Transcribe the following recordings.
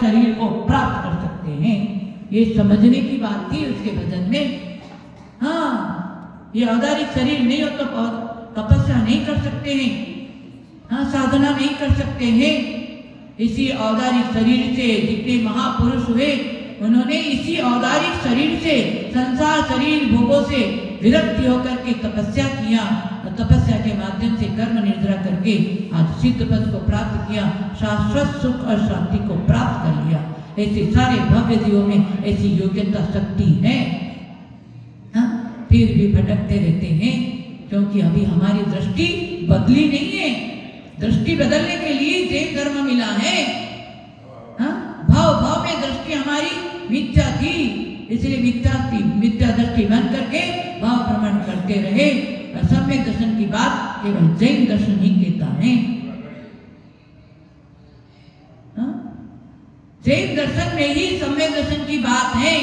शरीर को प्राप्त कर सकते हैं। ये समझने की बात थी उसके भजन में। हाँ, ये औदारिक शरीर नहीं हो तो तपस्या नहीं कर सकते हैं, हाँ, साधना नहीं कर सकते हैं। इसी औदारिक शरीर से जितने महापुरुष हुए उन्होंने इसी औदारिक शरीर से, संसार शरीर भोगों से विरक्ति होकर के तपस्या किया और तपस्या के माध्यम से कर्म निर्जरा करके आज सिद्ध पद को प्राप्त किया, शाश्वत सुख और शांति को प्राप्त कर लिया। ऐसे सारे भव्य जीवों में ऐसी योग्यता शक्ति है, हाँ, फिर भी भटकते रहते हैं क्योंकि अभी हमारी दृष्टि बदली नहीं है। दृष्टि बदलने के लिए जैन धर्म मिला है। हाँ, भाव भाव में दृष्टि हमारी मिथ्या थी, इसलिए मिथ्या दृष्टि बन करके भाव भ्रमण करते रहे। और सम्यक दर्शन की बात केवल जैन दर्शन ही कहता है। हाँ? जैन दर्शन में ही सम्यक दर्शन की बात है।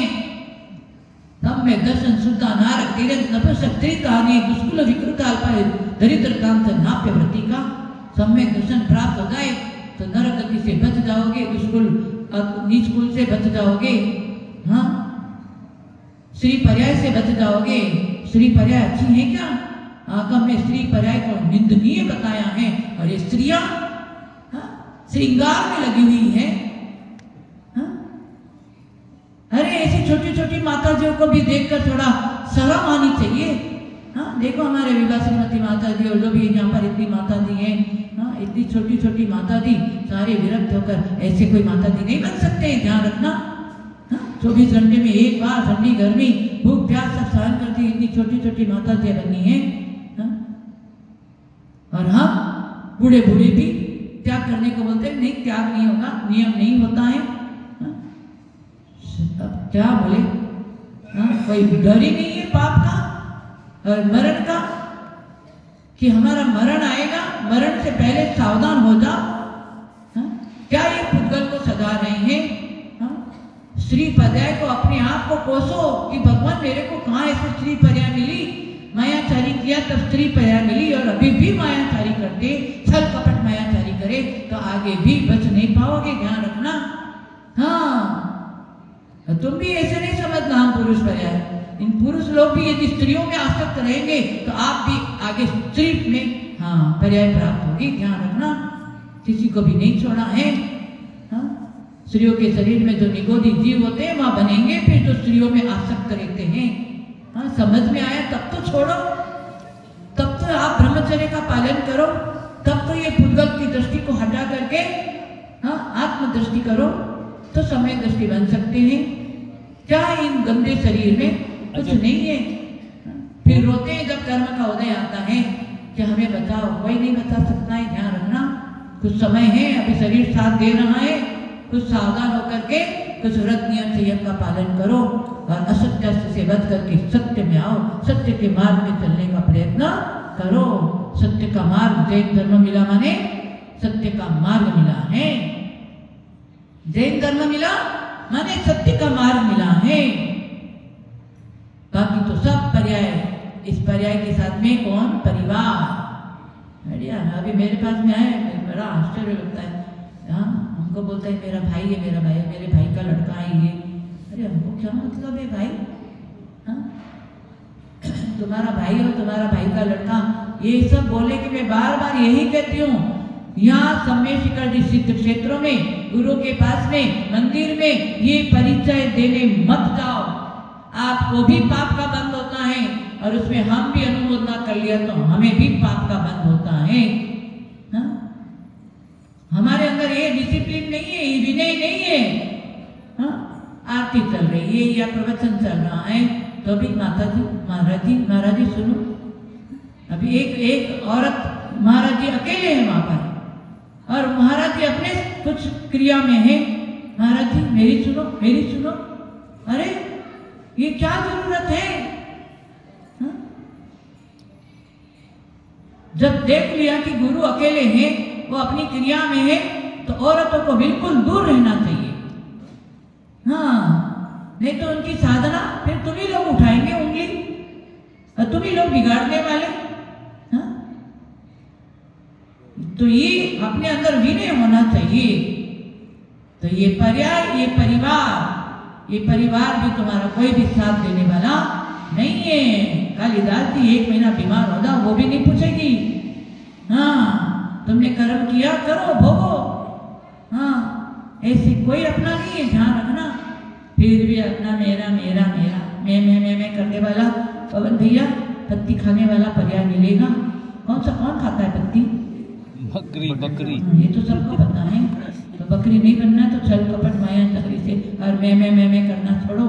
सम्यक दर्शन शुद्धा नारक तीरथ नपुंसक त्रितानि दुष्कुल विकृताल्पाय दरिद्र कांत नाप्य व्रति का सम्यक दर्शन प्राप्त हो जाए तो नरक गति से बच जाओगे, दुष्कुल नीच कुल से बच जाओगे, हाँ, श्री पर्याय से बच जाओगे। श्री पर्याय अच्छी है क्या? आगम में श्री पर्याय को निंदनीय बताया है और ये स्त्रियां श्रृंगार में लगी हुई है। अरे ऐसी छोटी छोटी माताजियों को भी देखकर थोड़ा शर्म आनी चाहिए। हाँ, देखो हमारे विवाह श्रीमती माता जी और जो भी यहाँ पर इतनी माता जी हैं, हाँ, इतनी छोटी छोटी माता जी सारे विरक्त होकर ऐसे कोई माता जी नहीं बन सकते, ध्यान रखना। 24 घंटे में एक बार ठंडी गर्मी भूख प्यास सब सहन करती इतनी छोटी छोटी माता जी बनी है। और हम बूढ़े बूढ़े भी त्याग करने को बोलते हैं, नहीं त्याग नहीं होगा, नियम नहीं होता है। अब क्या बोले, कोई डर ही नहीं है पाप का और मरण का कि हमारा मरण आएगा, मरण से पहले सावधान हो जाओ। क्या ये पुद्गल को सजा रहे हैं? श्री पर्याय को अपने आप को कोसो कि भगवान मेरे को कहाँ ऐसे श्री पर्याय मिली, मायाचारी किया तब श्री पर्याय मिली और अभी भी मायाचारी करते, छल कपट मायाचारी करे तो आगे भी बच नहीं पाओगे, ध्यान रखना। हाँ, तुम भी ऐसे नहीं समझना हम पुरुष पर्याय। इन पुरुष लोग भी यदि स्त्रियों में आसक्त रहेंगे तो आप भी आगे स्त्री में, हाँ, पर्याय प्राप्त होगी, ध्यान रखना। किसी को भी नहीं छोड़ा है। स्त्रियों के शरीर में जो निगोदी जीव होते हैं वहां बनेंगे फिर जो स्त्रियों में आसक्त रहते हैं। हाँ, समझ में आया तब तो छोड़ो, तब तो आप ब्रह्मचर्य का पालन करो, तब तो ये पुद्गल की दृष्टि को हटा करके, हाँ, आत्म दृष्टि करो तो समय दृष्टि बन सकते हैं। क्या इन गंदे शरीर में कुछ नहीं है। फिर रोते हैं जब कर्म का उदय आता है कि हमें बचाओ, कोई नहीं बचा सकता है, ध्यान रखना। कुछ समय है, अभी शरीर साथ दे रहा है, कुछ सावधान होकर के कुछ व्रत नियम संयम का पालन करो और असत्य से बच करके सत्य में आओ, सत्य के मार्ग में चलने का प्रयत्न करो। सत्य का मार्ग जैन धर्म मिला माने सत्य का मार्ग मिला है। जैन धर्म मिला माने सत्य का मार्ग मिला है। बाकी तो सब पर्याय, इस पर्याय के साथ में कौन? परिवार। बढ़िया, अभी मेरे पास में आए, बड़ा आश्चर्य लगता है। हमको बोलता है मेरा भाई है, मेरा भाई है, मेरे भाई का लड़का है ये। अरे हमको क्या मतलब है भाई? तुम्हारा भाई और तुम्हारा भाई का लड़का, ये सब बोले कि मैं बार बार यही कहती हूँ, यहाँ सम्यक शिखर जी सिद्ध क्षेत्रों में गुरु के पास में मंदिर में ये परिचय देने मत जाओ। आपको भी पाप का बंध होता है और उसमें हम भी अनुमोदना कर लिया तो हमें भी पाप का बंध होता है। हमारे अंदर ये डिसिप्लिन नहीं है, ये विनय नहीं है। आरती चल रही है या प्रवचन चल रहा है तो भी माता जी महाराज जी सुनो। अभी एक औरत महाराज जी अकेले हैं वहां पर और महाराज जी अपने कुछ क्रिया में है। महाराज जी मेरी सुनो, मेरी सुनो। अरे ये क्या जरूरत है? जब देख लिया कि गुरु अकेले हैं, वो अपनी क्रिया में है, तो औरतों को बिल्कुल दूर रहना चाहिए। हाँ, नहीं तो उनकी साधना फिर तुम ही लोग उठाएंगे उंगली और तुम ही लोग बिगाड़ने वाले। हाँ, तो ये अपने अंदर विनय होना चाहिए। तो ये पर्याय, ये परिवार भी तुम्हारा कोई भी साथ देने वाला नहीं है। कालिदास जी 1 महीना बीमार हो जाओ वो भी नहीं पूछेगी। हाँ, तुमने कर्म किया, करो, भोगो। हाँ, ऐसे कोई अपना नहीं है, ध्यान रखना। फिर भी अपना मेरा मेरा मेरा मैं करने वाला पवन भैया पत्ती खाने वाला पर्याय मिलेगा। कौन खाता है पत्ती? बकरी। ये तो सबको पता है। तो बकरी नहीं बनना तो छल कपट माया चक्री से और मैं करना छोड़ो।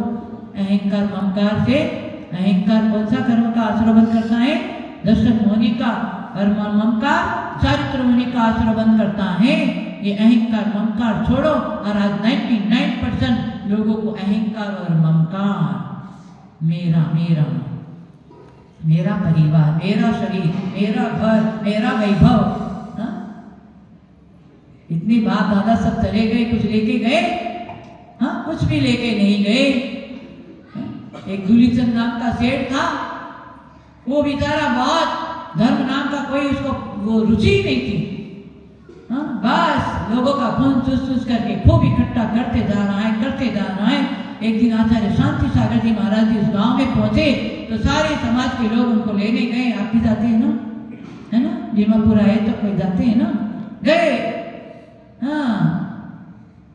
अहंकार ममकार से, अहंकार कौन सा कर्म का आश्रय करता है? दर्शन होने का। और ममकार चारित्र होने का आश्रय करता है। ये अहंकार ममकार छोड़ो। और आज 99% लोगों को अहंकार और ममकार, मेरा मेरा मेरा परिवार, मेरा शरीर, मेरा घर, मेरा वैभव। इतनी बाप दादा सब चले गए, कुछ लेके गए? हाँ, कुछ भी लेके नहीं गए। एक दूलीचंद नाम का सेठ था, वो बेचारा बहुत धर्म नाम का कोई उसको वो रुचि नहीं थी। हाँ, बस लोगों का खून चूस करके खूब इकट्ठा करते जा रहा है। एक दिन आचार्य शांति सागर जी महाराज जी उस गांव में पहुंचे तो सारे समाज के लोग उनको लेने गए। आप भी जाते हैं ना, है ना? भीमापुर आए तो कोई जाते हैं ना, गए। हाँ,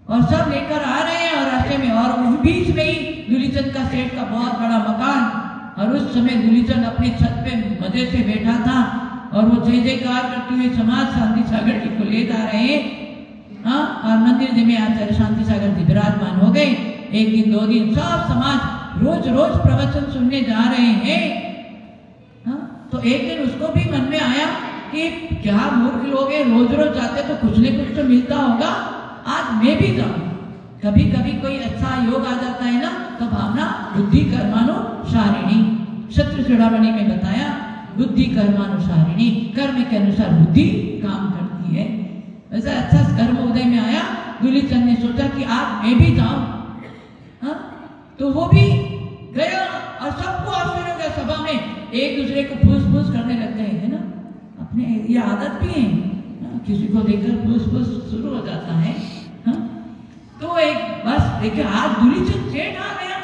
और सब लेकर आ रहे हैं और रास्ते में, और उस बीच में ही दूलीचंद का सेठ का बहुत बड़ा मकान। और उस समय दूलीचंद अपनी छत पे मजे से बैठा था और वो जय जयकार करते हुए समाज शांति सागर जी को ले जा रहे हैं। हाँ, और मंदिर जी में आचार्य शांति सागर जी विराजमान हो गए। 1 दिन 2 दिन सब समाज रोज प्रवचन सुनने जा रहे हैं। हाँ, तो एक दिन उसको भी मन में आया कि क्या मूर्ख लोग हैं, रोज जाते तो कुछ न कुछ तो मिलता होगा, आज मैं भी जाऊं। कभी कभी कोई अच्छा योग आ जाता है ना, तो भावना बुद्धि कर्मानुसारिणी, शत्रु चूड़ामणि में बताया, बुद्धि कर्मानुसारिणी, कर्म के अनुसार बुद्धि काम करती है। वैसे अच्छा कर्म उदय में आया, दूलीचंद ने सोचा कि आज मैं भी जाऊं। हाँ, तो वो भी गया और सबको आश्चर्य हो गया। सभा में एक दूसरे को फूस करने लग गए, है ना? अपने ये आदत भी है, किसी को देखकर फूस शुरू हो जाता है। हाँ, तो एक बस देखिए, आज दूलीचंद सेठ आ गया।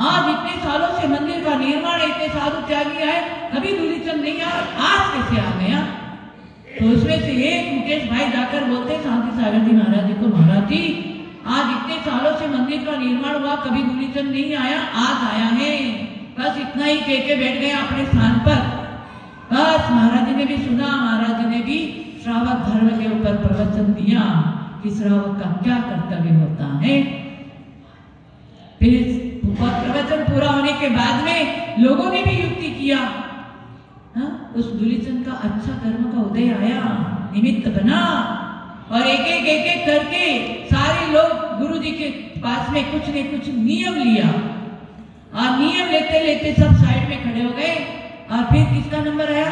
आज इतने सालों से मंदिर का निर्माण, इतने साधु त्यागी आए, कभी दूलीचंद नहीं आया, आज कैसे आ गया? तो उसमें से एक मुकेश भाई जाकर बोलते शांति सागर जी महाराज जी को, महाराज जी आज इतने सालों से मंदिर का निर्माण हुआ, कभी दूलीचंद नहीं आया, आज आया है। बस इतना ही कह के बैठ गया अपने स्थान पर। बस महाराज जी ने भी सुना, महाराज जी ने भी श्रावक धर्म के ऊपर प्रवचन दिया कि श्रावक का क्या कर्तव्य होता है। फिर प्रवचन पूरा होने के बाद में लोगों ने भी युक्ति किया। हाँ, उस दूलीचंद का अच्छा कर्म का उदय आया, निमित्त बना, और एक करके सारे लोग गुरु जी के पास में कुछ न कुछ नियम लिया। और नियम लेते लेते सब साइड में खड़े हो गए। और फिर किसका नंबर आया?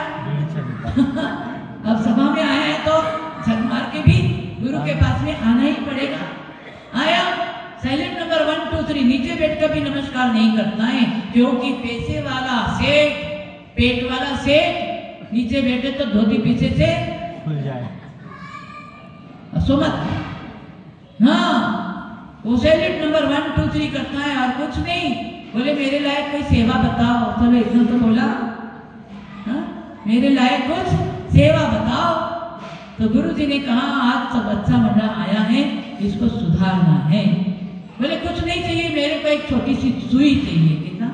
अब सभा में आया है तो झक मार के भी गुरु के पास में आना ही पड़ेगा। आया, साइलेंट नंबर 1 2 3, नीचे बैठकर भी नमस्कार नहीं करता है, क्योंकि पैसे वाला सेठ, पेट वाला सेठ नीचे बैठे तो धोती पीछे से खुल जाए, सुमत। हाँ, वो साइलेंट नंबर 1 2 3 करता है और कुछ नहीं। बोले मेरे लायक कोई सेवा बताओ। चलो इतना तो बोला, हाँ, मेरे लायक कुछ सेवा बताओ। तो गुरु जी ने कहा आज सब अच्छा मंडा आया है, इसको सुधारना है। बोले कुछ नहीं चाहिए, मेरे को एक छोटी सी सुई चाहिए। कितना?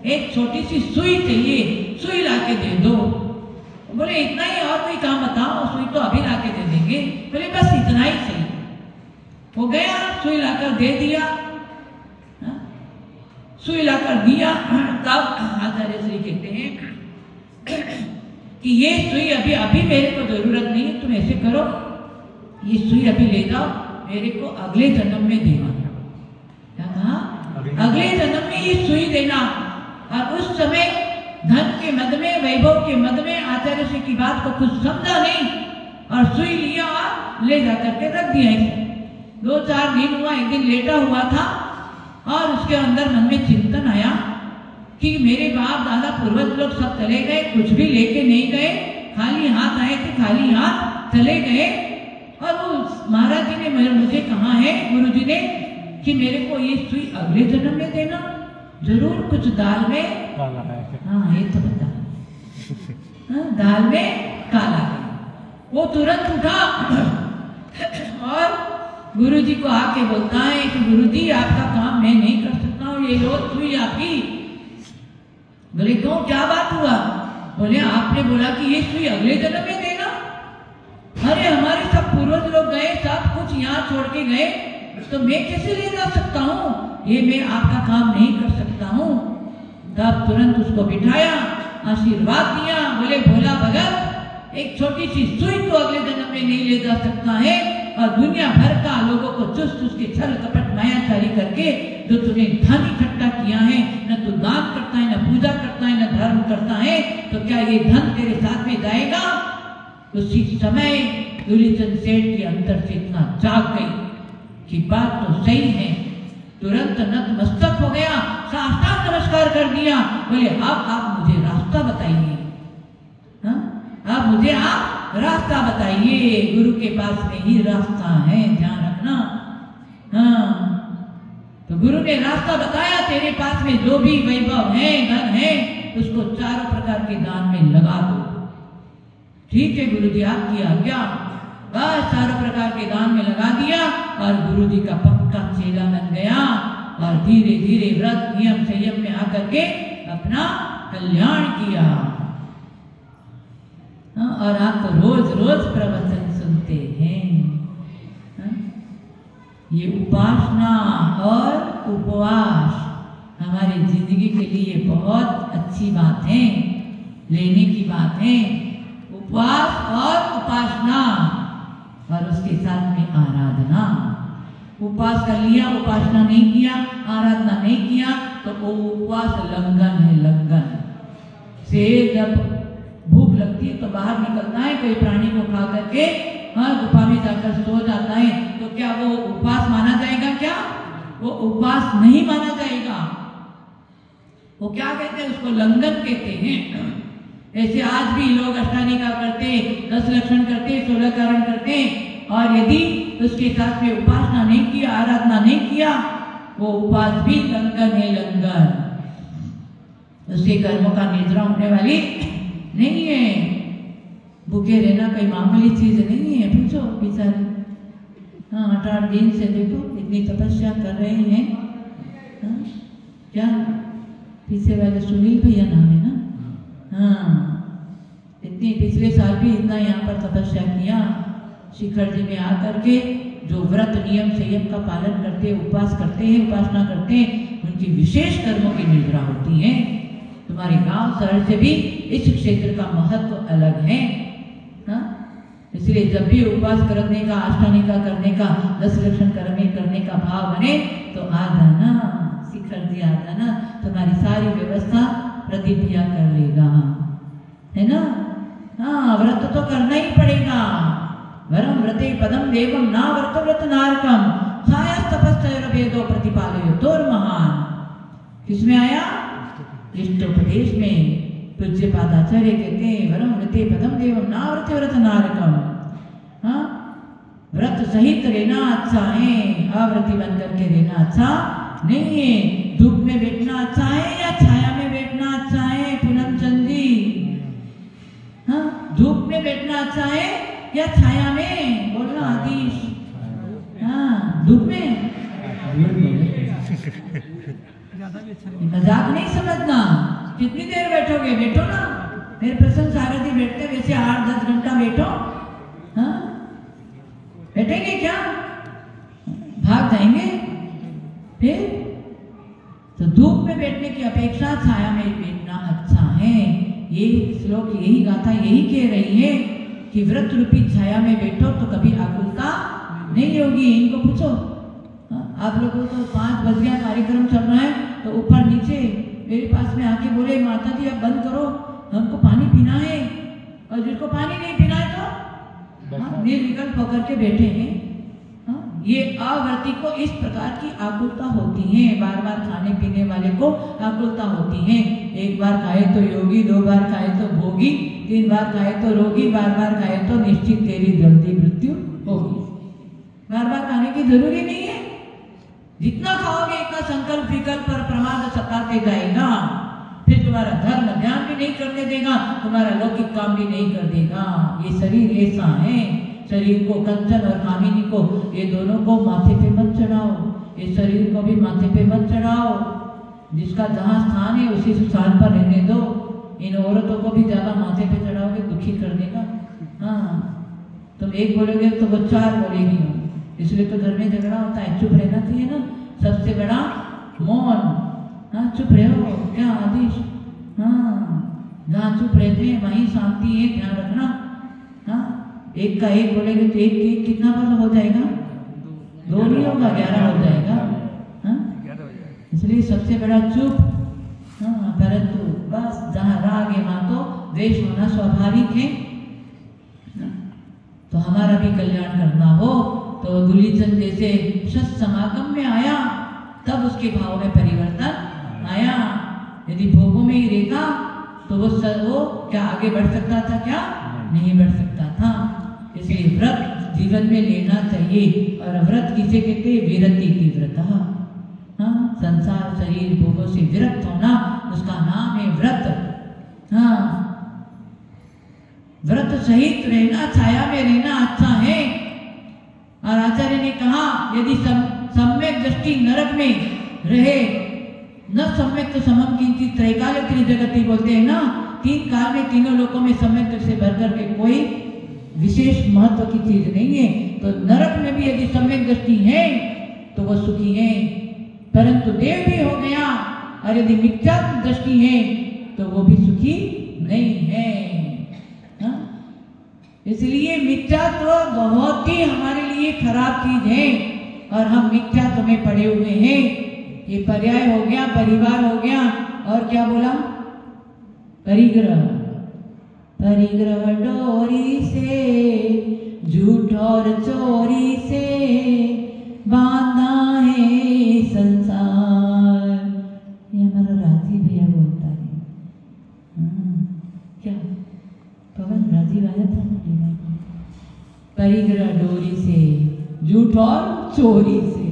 एक छोटी सी सुई चाहिए, सुई लाके दे दो। बोले इतना ही, और कोई काम बताओ? सुई तो अभी लाके दे देंगे। बोले बस इतना ही चाहिए। वो गया, सुई लाकर दे दिया। सुई लाकर दिया, तब आचार्य श्री कहते हैं कि ये सुई अभी मेरे को जरूरत नहीं है, तुम ऐसे करो, ये सुई अभी ले जाओ, मेरे को अगले जन्म में देना। क्या कहा? अगले जन्म में ये सुई देना। और उस समय धन के मद में, वैभव के मद में आचार्य श्री की बात को कुछ समझा नहीं और सुई लिया और ले जा करके रख दिया। 2-4 दिन हुआ, एक दिन लेटा हुआ था और उसके अंदर मन में चिंतन आया कि मेरे बाप दादा पूर्वज लोग सब चले गए, कुछ भी लेके नहीं गए, खाली हाथ आए थे, खाली हाथ चले गए। और वो महाराज जी ने मुझे कहा है, गुरु जी ने, कि मेरे को ये सुई अगले जन्म में देना, जरूर कुछ दाल में काला है। हाँ ये तो बता, हाँ, दाल में काला है। वो तुरंत उठा और गुरु जी को आके बोलता है कि गुरु जी आपका काम मैं नहीं कर सकता हूँ, ये रोज सुई आपकी। बोले क्यों, क्या बात हुआ? बोले आपने बोला कि ये सुई अगले जन्म में देना। अरे हमारे सब पूर्वज लोग गए, सब कुछ यहाँ छोड़ के गए, तो मैं कैसे ले जा सकता हूँ? ये मैं आपका काम नहीं कर सकता हूँ। तब तुरंत उसको बिठाया, आशीर्वाद दिया। बोले भोला भगत, एक छोटी सी सुई तो अगले जन्म में नहीं ले जा सकता है, और दुनिया भर का लोगों को चुस चुस के छल कपट मायाचारी करके जो तूने धन इकट्ठा किया है, न तू दान करता है, न पूजा करता है, न धर्म करता है, तो क्या ये धन तेरे साथ में जाएगा? उसी समय दूलीचंद सेठ के अंदर से इतना जाग गई कि बात तो सही है। तुरंत नतमस्तक हो गया, साष्टांग नमस्कार कर दिया। बोले अब आप मुझे रास्ता बताइए, हाँ अब मुझे आप रास्ता बताइए। गुरु के पास में ही रास्ता है, ध्यान रखना। हाँ तो गुरु ने रास्ता बताया, तेरे पास में जो भी वैभव है, धन है, उसको चारों प्रकार के दान में लगा दो। ठीक है गुरु जी, आपकी आज्ञा। बस चारों प्रकार के दान में लगा दिया और गुरु जी का पक्का चेला बन गया, और धीरे धीरे व्रत नियम संयम में आकर के अपना कल्याण किया। और आप तो रोज रोज प्रवचन सुनते हैं। ये उपासना और उपवास हमारी जिंदगी के लिए बहुत अच्छी बात है, लेने की बात है। उपवास और उपासना, और उसके साथ में आराधना। उपवास कर लिया, उपासना नहीं किया, आराधना नहीं किया, तो वो उपवास लंघन है। लंघन से जब भूख लगती है तो बाहर निकलता है, कोई प्राणी को खा करके गुफा में जाकर सो जाता है, तो क्या वो उपवास माना जाएगा? क्या वो उपवास नहीं माना जाएगा। वो क्या कहते हैं, उसको लंघन कहते हैं। ऐसे आज भी लोग अष्टानिका करते, 10 लक्षण करते, 16 कारण करते, और यदि उसके साथ में उपासना नहीं किया, आराधना नहीं किया, वो उपवास भी लंघन है। लंघन उसके कर्मों का निद्रा होने वाली नहीं है। भूखे रहना कोई मामूली चीज नहीं है। पूछो बेचारे, हाँ 8-8 दिन से देखो इतनी तपस्या कर रहे हैं। हाँ क्या पीछे वाले सुनील भैया नाम है ना? हाँ इतनी पिछले साल भी इतना यहाँ पर तपस्या किया। शिखर जी में आकर के जो व्रत नियम संयम का पालन करते, उपवास करते हैं, उपासना करते हैं, उनकी विशेष कर्मों की निद्रा होती है। तुम्हारे गांव शहर से भी इस क्षेत्र का महत्व अलग है। हाँ इसलिए जब भी उपवास करने का, अष्टानिका करने का, 10 लक्षण करने का भाव बने तो आ जाना, शिखर जी आ जाना, तुम्हारी सारी व्यवस्था प्रदीप भैया कर लेगा, है ना? हाँ व्रत तो करना ही पड़ेगा। वरम व्रते पदम देवम ना व्रत व्रत नारकम छाया तपस्या वेदो प्रतिपालयो तोर महान। किसमें आया? इष्टोपदेश में। पूज्य पादाचार्य कहते हैं वरम व्रते पदम देवम ना व्रत व्रत नारकम। हाँ व्रत सहित रहना अच्छा है, अव्रती बन करके रहना अच्छा नहीं है। धूप में बैठना अच्छा है या छाया में बैठना अच्छा है? पूनम चंद जी, हाँ धूप में बैठना अच्छा है या छाया में? बोलना आतिश। हाँ धूप में। मजाक नहीं समझना। कितनी देर बैठोगे? बैठो ना। मेरे प्रसन्न सारथी बैठते वैसे 8-10 घंटा बैठो। हाँ बैठेंगे क्या? भाग जाएंगे फिर। तो धूप में बैठने की अपेक्षा छाया में बैठना अच्छा है। ये श्लोक, यही गाथा यही कह रही है कि व्रत रूपी छाया में बैठो तो कभी आकुलता नहीं होगी। इनको पूछो, आप लोगों को तो 5 बज गया, कार्यक्रम चल रहा है, तो ऊपर नीचे मेरे पास में आके बोले माता जी अब बंद करो, हमको पानी पीना है। और जिसको पानी नहीं पीना है तो निर्विकल्प होकर के बैठे हैं। ये अव्रती को इस प्रकार की आकुलता होती है। बार बार खाने पीने वाले को आकुलता होती है। एक बार खाए तो योगी, 2 बार खाए तो भोगी, 3 बार खाए तो रोगी, बार बार खाए तो निश्चित तेरी जल्दी मृत्यु होगी। जरूरी नहीं है। जितना खाओगे इतना संकल्प विकल्प और प्रमाद सताते जाएगा, फिर तुम्हारा धर्म ध्यान भी नहीं करने देगा, तुम्हारा लौकिक काम भी नहीं कर देगा। ये शरीर ऐसा है, शरीर को, कंचन और कामिनी को, ये दोनों को माथे पे मत चढ़ाओ, ये शरीर को भी माथे पे मत चढ़ाओ। जिसका जहाँ स्थान है उसी स्थान पर रहने दो। इन औरतों को भी ज्यादा माथे पे चढ़ाओगे दुखी कर देगा। हाँ, तुम एक बोलोगे तो वो चार बोलेगी, इसलिए तो घर में झगड़ा होता है। चुप रहना चाहिए ना, सबसे बड़ा मौन। हाँ, चुप रहो, क्या आदेश। हाँ, जहाँ चुप रहते हैं वहीं शांति है, ध्यान रखना। हाँ, एक का एक बोलेंगे तो एक कितना बार हो जाएगा? 2 नहीं होगा, 11 हो जाएगा। हाँ, इसलिए सबसे बड़ा चुप। हाँ, परंतु बस जहाँ राग है वहाँ तो द्वेष होना स्वाभाविक है। तो हमारा भी कल्याण करना हो तो दुलीचंद जैसे सत समागम में आया तब उसके भाव में परिवर्तन आया। यदि भोगों में ही रहता तो वो क्या आगे बढ़ सकता था? क्या नहीं बढ़ सकता था। इसलिए व्रत जीवन में लेना चाहिए। और व्रत किसे कहते हैं? विरति की व्रत। हाँ, संसार शरीर भोगों से विरक्त होना उसका नाम है व्रत। हाँ, व्रत सहित रहना, छाया में रहना अच्छा है। और आचार्य ने कहा यदि सम्यक दृष्टि नरक में रहे, न सम्यक तो समम किंचित त्रैकाल त्रिजगति बोलते हैं ना, 3 काल में तीनों लोकों में सम्यक से भरकर के कोई विशेष महत्व की चीज नहीं है। तो नरक में भी यदि सम्यक दृष्टि है तो वो सुखी है, परंतु देव भी हो गया और यदि मिथ्या दृष्टि है तो वो भी सुखी नहीं है। हाँ? इसलिए मिथ्यात्व बहुत ही हमारे लिए खराब चीज है और हम मिथ्यात्व में पड़े हुए हैं। ये पर्याय हो गया, परिवार हो गया, और क्या बोला? परिग्रह। परिग्रह डोरी से, झूठ और चोरी से बांधा है संसार। ये हमारा राजीव भैया बोलता है। क्या पवन राजीव आया था? परिग्रह डोरी से, झूठ और चोरी से।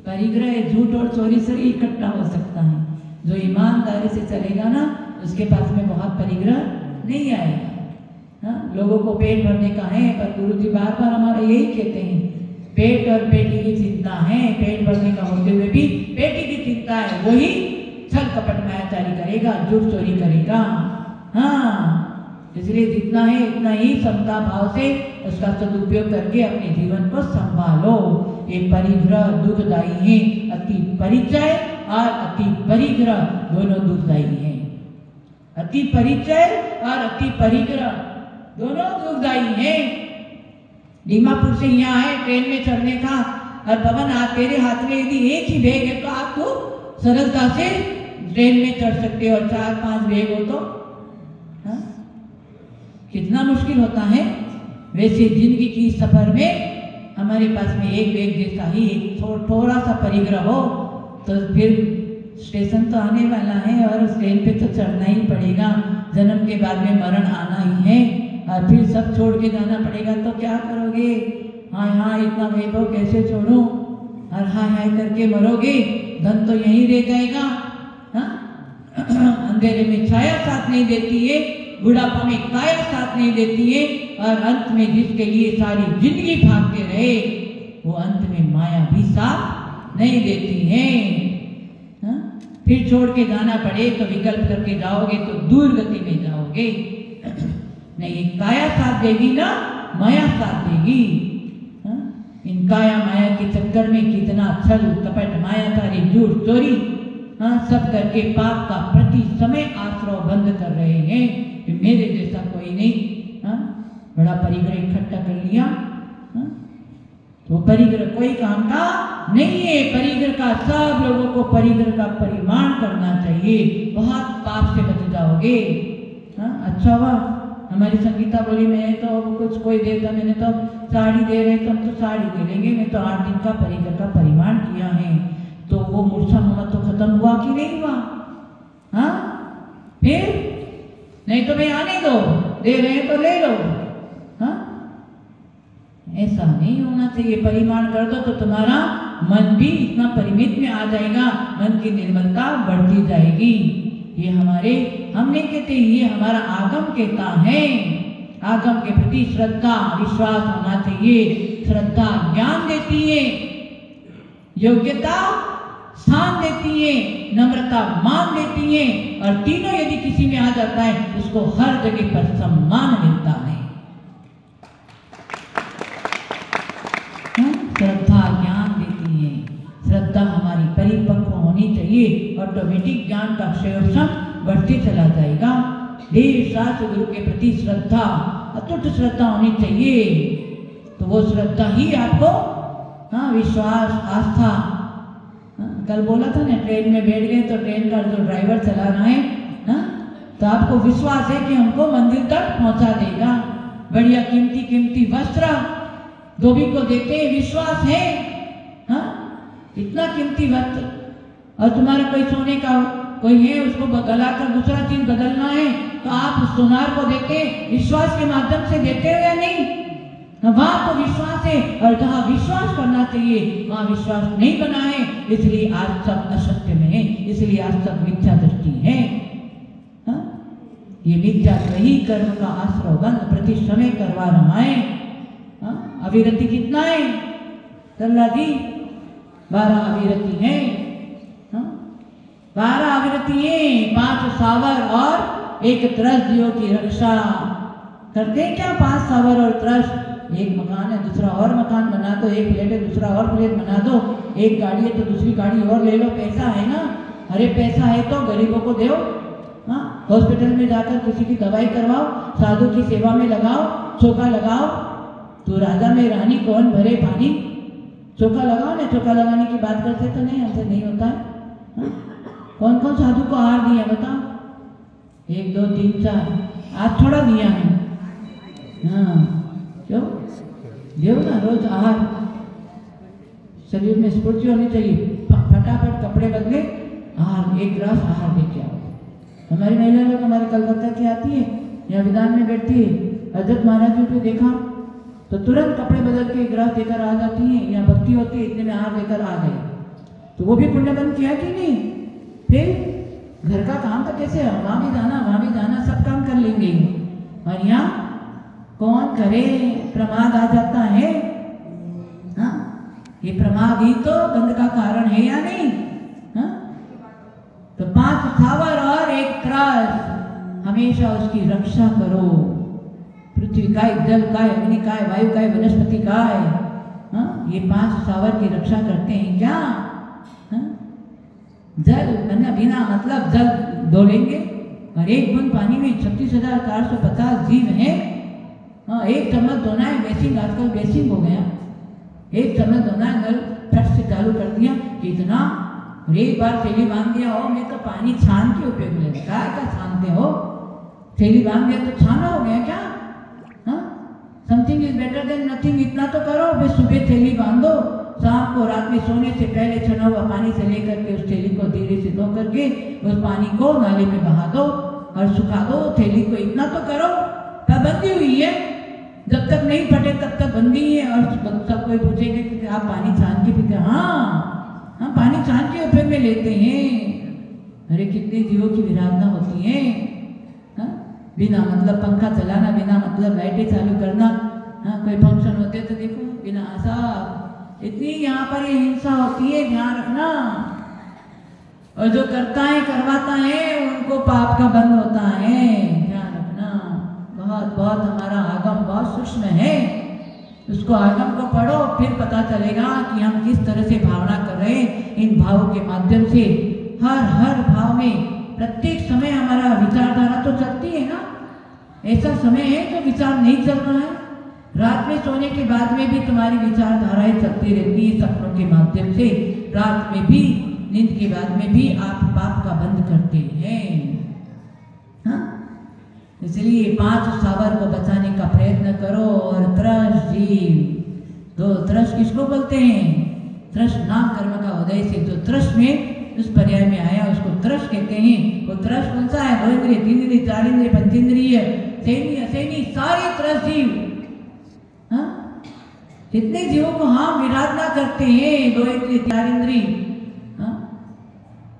परिग्रह झूठ और चोरी से इकट्ठा हो सकता है। जो ईमानदारी से चलेगा ना उसके पास में बहुत परिग्रह नहीं आएगा। हाँ, लोगों को पेट भरने का है, पर गुरुजी बार बार हमारा यही कहते हैं, पेट और पेटी की चिंता है। पेट भरने का होते हुए भी पेटी की चिंता है, वही छल कपट मायाचारी करेगा, झूठ चोरी करेगा। हाँ, इसलिए जितना है इतना ही समता भाव से उसका सदुपयोग करके अपने जीवन को संभालो। ये परिग्रह दुखदायी है। अति परिचय और अति परिग्रह दोनों दुखदायी है। अति परिचय और अति परिग्रह दोनों दुखदायी है। दीमापुर से यहाँ आए ट्रेन में चढ़ने का, और पवन आप तेरे हाथ में यदि एक ही बैग है तो आप तो सरलता से ट्रेन में चढ़ सकते हो, और 4-5 बैग हो तो कितना मुश्किल होता है। वैसे जिंदगी की सफर में हमारे पास में एक बैग जैसा ही थोड़ा सा परिग्रह हो तो फिर स्टेशन तो आने वाला है और उस ट्रेन पे तो चढ़ना ही पड़ेगा। जन्म के बाद में मरण आना ही है और फिर सब छोड़ के जाना पड़ेगा। तो क्या करोगे? हाय हाय इतना वैभव कैसे छोड़ो, और हाय हाय करके मरोगे। धन तो यहीं रह जाएगा। अंधेरे में छाया साथ नहीं देती है, बुढ़ापा में काया साथ नहीं देती है, और अंत में जिसके लिए सारी जिंदगी भागते रहे वो अंत में माया भी साथ नहीं देती है। फिर छोड़ के जाना पड़े तो विकल्प करके जाओगे तो दूर गति में जाओगे। नहीं, काया साथ देगी ना माया साथ देगी। इन काया माया के चक्कर में कितना छल कपट मायाकारी झूठ चोरी सब करके पाप का प्रति समय आश्रय बंद कर रहे हैं कि मेरे जैसा कोई नहीं। बड़ा परिग्रह इकट्ठा कर लिया, तो परिग्रह कोई काम का नहीं है। परिग्रह का सब लोगों को परिग्रह का परिमाण करना चाहिए, बहुत पाप से बच जाओगे। अच्छा हुआ हमारी संगीता बोली में तो कुछ कोई देता, मैंने तो साड़ी दे रहे तो हम तो साड़ी दे लेंगे, मैं तो 8 दिन का परिग्रह का परिमाण किया है। तो वो मूर्छा मोह तो खत्म हुआ कि नहीं हुआ? फिर नहीं तो भाई आने दो, दे रहे हैं तो ले लो। ऐसा नहीं होना चाहिए। परिमाण कर दो तो तुम्हारा मन भी इतना परिमित में आ जाएगा, मन की निर्मलता बढ़ती जाएगी। ये हम नहीं कहते, ये हमारा आगम कहता है। आगम के प्रति श्रद्धा विश्वास होना चाहिए। श्रद्धा ज्ञान देती है, योग्यता स्थान देती है, नम्रता मान देती है, और तीनों यदि किसी में आ जाता है उसको हर जगह पर सम्मान मिलता है। श्रद्धा ज्ञान देती है। श्रद्धा हमारी परिपक्व होनी चाहिए, ऑटोमेटिक ज्ञान का अक्षयोषण बढ़ते चला जाएगा। देश शास्त्र गुरु के प्रति श्रद्धा, अतुट श्रद्धा होनी चाहिए। तो वो श्रद्धा ही आपको विश्वास आस्था, कल बोला था ना, ट्रेन में बैठ गए तो ट्रेन का जो ड्राइवर चला रहा है तो आपको विश्वास है कि हमको मंदिर तक पहुंचा देगा। बढ़िया कीमती वस्त्र धोबी को देते हैं, विश्वास है इतना कीमती वस्त्र, और तुम्हारा कोई सोने का कोई है, उसको गला कर दूसरा चीज बदलना है तो आप उस सोनार को देते, विश्वास के माध्यम से देते हो या नहीं? वहां तो विश्वास है, और जहां विश्वास करना चाहिए वहां विश्वास नहीं बना है, इसलिए आज सब असत्य में है, इसलिए आज सब मिथ्या दृष्टि है। ये मिथ्या वही कर्म का आश्रय बंद प्रति समय करवा रहा है। अविरति कितना है कल्ला जी? 12 अविरति है। 12 अविरति है, 5 सावर और 1 त्रस दियो की रक्षा करते क्या? 5 सावर और त्रस, एक मकान है दूसरा और मकान बना दो, एक प्लेट है दूसरा और प्लेट बना दो, एक गाड़ी है तो दूसरी गाड़ी और ले लो, पैसा है ना, अरे पैसा है तो गरीबों को दो। हॉस्पिटल में जाकर किसी की दवाई करवाओ, साधु की सेवा में लगाओ, चौका लगाओ। तो राजा में रानी कौन भरे पानी, चौका लगाओ ना। चौका लगाने की बात करते तो नहीं, हमसे नहीं होता है। कौन कौन साधु को आहार दिया बताओ? 1 2 3 4, आज थोड़ा दिया है। क्यों देव ना रोज आहार, शरीर में स्फूर्ति होनी चाहिए। फटाफट कपड़े बदले, आहार 1 गिलास आहार लेके आओ। हमारी महिला लोग हमारे कलकत्ता की आती है, यहाँ विधान में बैठती है, हजरत महाराज जी को देखा तो तुरंत कपड़े बदल के 1 गिलास देकर आ जाती है। यहाँ भक्ति होती है, इतने में आहार लेकर आ गए, तो वो भी पुण्य बंद किया कि नहीं? फिर घर का काम तो कैसे, वहां भी जाना, सब काम कर लेंगे, और यहाँ कौन करे? प्रमाद आ जाता है। ये प्रमाद ही तो बंद का कारण है या नहीं? तो 5 सावर और 1 त्रास, हमेशा उसकी रक्षा करो। पृथ्वी काय, जल काय, अग्नि काय, वायु काय, वनस्पति काय, ये 5 सावर की रक्षा करते हैं क्या? जल बिना मतलब जल डोलेंगे, और 1 बूंद पानी में 36,450 जीव हैं। 1 चम्मच धोना है, बेसिंग आजकल बेसिंग हो गया, 1 चम्मच धोना है, नल फट से चालू कर दिया, कितना, और 1 बार थैली बांध दिया हो, मैं तो पानी छान के उपयोग ले, क्या छानते हो? थैली बांध दिया तो छाना हो गया क्या? Something is better than nothing, इतना तो करो। फिर सुबह थैली बांधो, शाम को रात में सोने से पहले छना हुआ पानी से लेकर के उस थैली को धीरे से धो करके उस पानी को नाले में बहा दो और सुखा दो थैली को, इतना तो करो। पाबंदी हुई है, जब तक नहीं फटे तब तक बंदी है। और सब कोई पूछेंगे कि आप पानी छान के पीते? हाँ, पानी छान के उपयोग में लेते हैं। अरे कितने जीवों की विराधना होती है। बिना मतलब पंखा चलाना, बिना मतलब लाइटें चालू करना। कोई फंक्शन होते तो देखो बिना आशा, इतनी यहाँ पर ये हिंसा होती है, ध्यान रखना। और जो करता है करवाता है उनको पाप का बंध होता है, ध्यान रखना। बहुत बहुत हमारा आगम बहुत सूक्ष्म है, उसको आगम को पढ़ो, फिर पता चलेगा कि हम किस तरह से भावना कर रहे हैं। इन भावों के माध्यम से हर भाव में प्रत्येक समय हमारा विचारधारा तो चलती है ना। ऐसा समय है जो विचार नहीं चल रहा है, रात में सोने के बाद में भी तुम्हारी विचारधाराएं चलती रहती है सपनों के माध्यम से। रात में भी, नींद के बाद में भी आप पाप का बंध करते हैं। इसलिए 5 सावर को बचाने का प्रयत्न करो। और त्रस जीव, तो त्रस किसको बोलते हैं? त्रस नाम कर्म का उदय से जो त्रस में उस पर्याय में आया उसको त्रस कहते हैं। वो त्रस कौन सा है? 2 इंद्रिय, 3 इंद्रिय, 4 इंद्रिय, 5 इंद्रिय, सैनी असैनी सारे त्रस जीव। कितने जीवों को हाँ विराधना करते हैं, दो इंद्रिय चार इंद्रिय,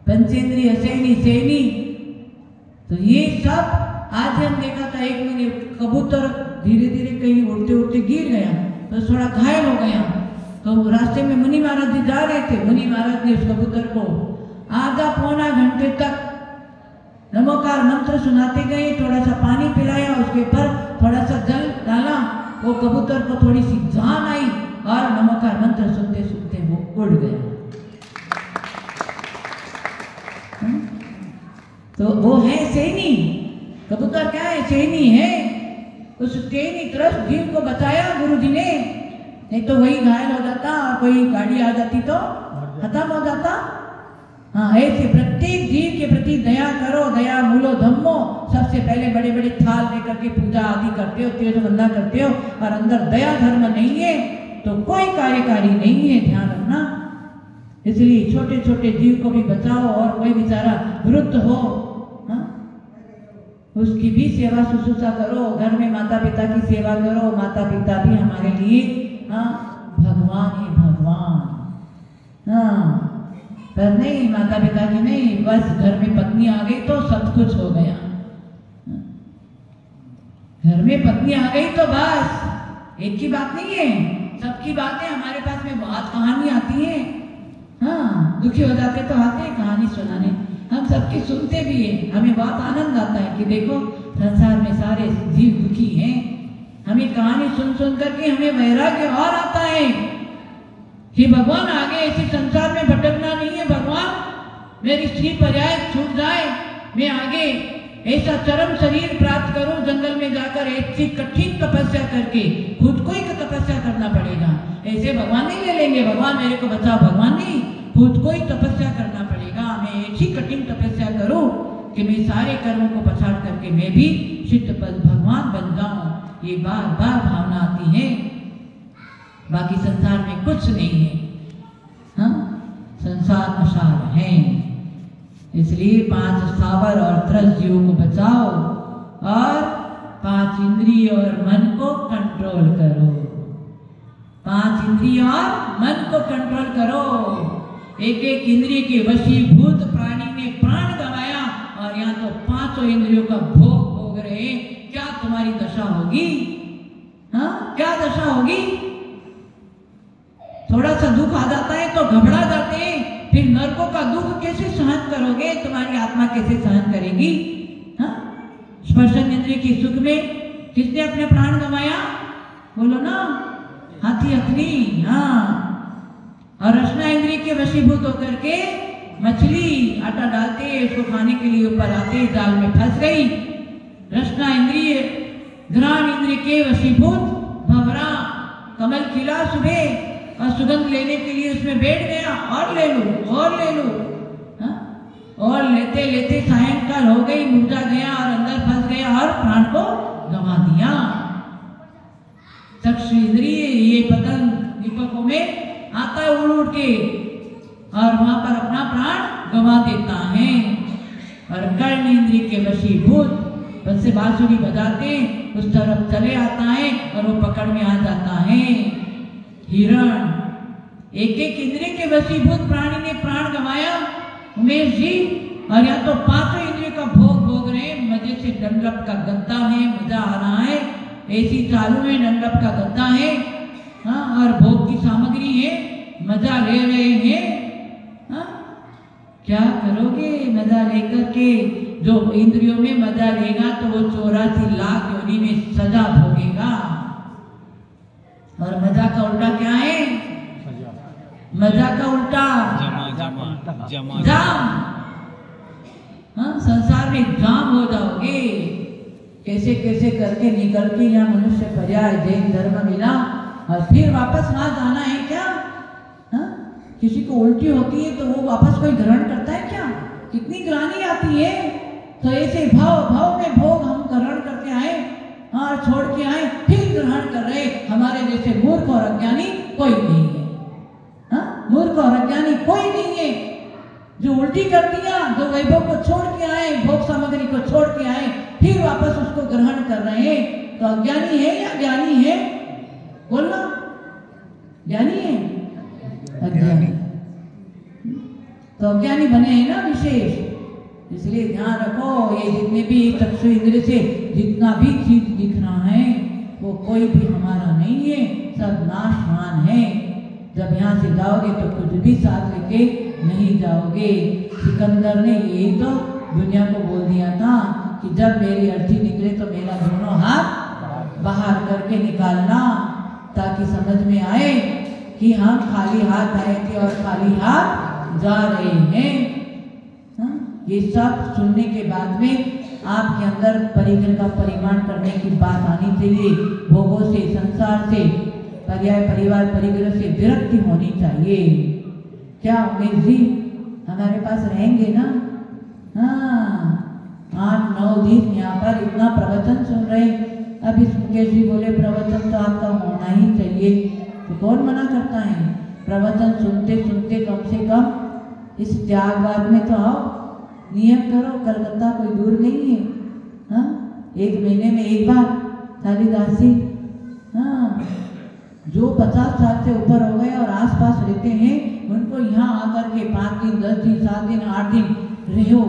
पंचेंद्रिय असैनी सैनी। तो ये सब आज हम देखा था, एक मैंने कबूतर धीरे धीरे कहीं उड़ते उड़ते गिर गया तो थोड़ा घायल हो गया। तो रास्ते में मुनि महाराज जी जा रहे थे, मुनि महाराज ने उस कबूतर को आधा पौना घंटे तक नमोकार मंत्र सुनाते गए, थोड़ा सा पानी पिलाया, उसके ऊपर थोड़ा सा जल डाला, वो कबूतर को थोड़ी सी जान आई और नमोकार मंत्र सुनते सुनते वो उड़ गया। तो वो है सैनी, कबूतर क्या है? सैनी है। उस सैनी त्रस्त जीव को बचाया गुरु जी ने, नहीं तो वही घायल हो जाता और कोई गाड़ी आ जाती तो खत्म हो जाता। हाँ, ऐसे प्रत्येक जीव के प्रति दया करो, दया मूलो धम्मो। सबसे पहले बड़े बड़े थाल लेकर के पूजा आदि करते हो, तीर्थवंदना करते हो और अंदर दया धर्म नहीं है तो कोई कार्यकारी नहीं है, ध्यान रखना। इसलिए छोटे छोटे जीव को भी बचाओ, और कोई बेचारा वृद्ध हो, हाँ, उसकी भी सेवा शुश्रूषा करो, घर में माता पिता की सेवा करो। माता पिता भी हमारे लिए हाँ भगवान ही भगवान। हाँ, पर नहीं, माता पिता की नहीं, बस घर में पत्नी आ गई तो सब कुछ हो गया। घर में पत्नी आ गई तो बस, एक की बात नहीं है, सबकी बातें हमारे पास में बहुत कहानी आती है। हाँ, दुखी हो जाते तो आते हैं कहानी सुनाने, हम सबकी सुनते भी हैं। हमें बहुत आनंद आता है कि देखो संसार में सारे जीव दुखी हैं। हमें कहानी सुन सुन करके हमें वैराग्य और आता है कि भगवान आगे ऐसे संसार में भटकना नहीं है। भगवान मेरी स्त्री पर्याय छूट जाए, मैं आगे ऐसा चरम शरीर प्राप्त करूं, जंगल में जाकर ऐसी कठिन तपस्या करके खुद को ही तपस्या करना पड़ेगा। ऐसे भगवान नहीं ले लेंगे, भगवान मेरे को बचाओ, भगवान नहीं, खुद को ही तपस्या करना पड़ेगा। मैं ऐसी कठिन तपस्या करूं कि मैं सारे कर्मों को पछाड़ करके मैं भी सिद्ध पद भगवान बन जाऊं। ये बार बार भावना आती है, बाकी संसार में कुछ नहीं है। हाँ, संसार मशाल है। इसलिए 5 स्थावर और त्रस्त जीवों को बचाओ और 5 इंद्रिय और मन को कंट्रोल करो। 5 इंद्रिय और मन को कंट्रोल करो। एक एक इंद्रिय के वशीभूत प्राणी ने प्राण गंवाया और यहाँ तो 5 इंद्रियों का भोग भोग रहे। क्या तुम्हारी दशा होगी? हाँ, क्या दशा होगी? थोड़ा सा दुख आ जाता है तो घबरा जाते हैं, फिर नरकों का दुख कैसे सहन करोगे? तुम्हारी आत्मा कैसे सहन करेगी? हाँ, स्पर्शन इंद्रिय के सुख में किसने अपने प्राण गंवाया? बोलो ना, हाथी अग्नि। हाँ, और रसना इंद्रिय के वशीभूत होकर के मछली आटा डालते उसको खाने के लिए ऊपर आते, जाल में फंस गई। रसना इंद्रिय घ्राण इंद्रिय के वशीभूत भंवरा, कमल खिला सुबह और सुगंध लेने के लिए उसमें बैठ गया, और ले लो और ले लो। हाँ? और लेते लेते सायंकाल हो गई, मुर्जा गया और अंदर फंस गया और प्राण को गंवा दिया। चक्षु इंद्रिय ये पतंग दीपकों में आता है उड़ उड़ के और वहां पर अपना प्राण गंवा देता है। और कर्ण इंद्रिय के वशीभूत बस से बांसुरी बजाते उस तरफ चले आता है और वो पकड़ में आ जाता है। हिरण, एक एक इंद्रिय के वशीभूत प्राणी ने प्राण गंवाया उमेश जी, और या तो 5 इंद्रियों का भोग भोग रहे, मजे से डंडलप का गद्दा है, मजा आ रहा है, एसी चालू है, डंडलप का गद्दा है, हाँ, और भोग की सामग्री है, मजा ले रहे हैं। हाँ, क्या करोगे मजा लेकर के? जो इंद्रियों में मजा लेगा तो वो 84 लाख योनि में सजा भोगेगा। और मजा का उल्टा क्या है? मजा का उल्टा जाम। हाँ, संसार में जाम हो जाओगे। कैसे कैसे करके निकल के यहाँ मनुष्य पर्याय जैन धर्म मिला और फिर वापस वहां जाना है क्या? हाँ, किसी को उल्टी होती है तो वो वापस कोई ग्रहण करता है क्या? कितनी ग्लानि आती है। तो ऐसे भाव भाव में भोग हम ग्रहण करके आए और छोड़ के आए, फिर ग्रहण कर रहे। हमारे जैसे मूर्ख और अज्ञानी कोई नहीं है। हाँ, मूर्ख और अज्ञानी कोई नहीं है जो उल्टी कर दिया, जो वैभव को छोड़ के आए, भोग सामग्री को छोड़ के आए, फिर वापस उसको ग्रहण कर रहे हैं। तो अज्ञानी है या ज्ञानी है? बोलना। ज्ञानी है, अज्ञानी। तो अज्ञानी बने हैं ना विशेष, इसलिए ध्यान रखो ये जितने भी चक्षु इंद्रिय से जितना भी चीज दिख रहा है वो कोई भी हमारा नहीं है, सब नाशवान है। जब यहाँ से जाओगे तो कुछ भी साथ लेके नहीं जाओगे। सिकंदर ने यही तो दुनिया को बोल दिया था कि जब मेरी अर्थी निकले तो मेरा दोनों हाथ बाहर करके निकालना, ताकि समझ में आए कि हम खाली हाथ आए थे और खाली हाथ जा रहे हैं। ये सब सुनने के बाद में आपके अंदर परिग्रह का परिमाण करने की बात आनी चाहिए। भोगों से, संसार से, पर्याय परिवार परिग्रह से विरक्ति होनी चाहिए। क्या उमेश जी हमारे पास रहेंगे ना? हाँ, 8-9 दिन यहाँ पर इतना प्रवचन सुन रहे। अब इस मुकेश जी बोले प्रवचन तो आपका होना ही चाहिए, तो कौन मना करता है? प्रवचन सुनते सुनते कम से कम इस त्यागवाद में तो आओ, नियम करो। कलकत्ता कोई दूर नहीं है। हाँ, 1 महीने में एक बार कालिदासी। हाँ, जो 50 साल से ऊपर हो गए और आसपास रहते हैं उनको यहाँ आकर के 5 दिन, 10 दिन, 7 दिन, 8 दिन रहो।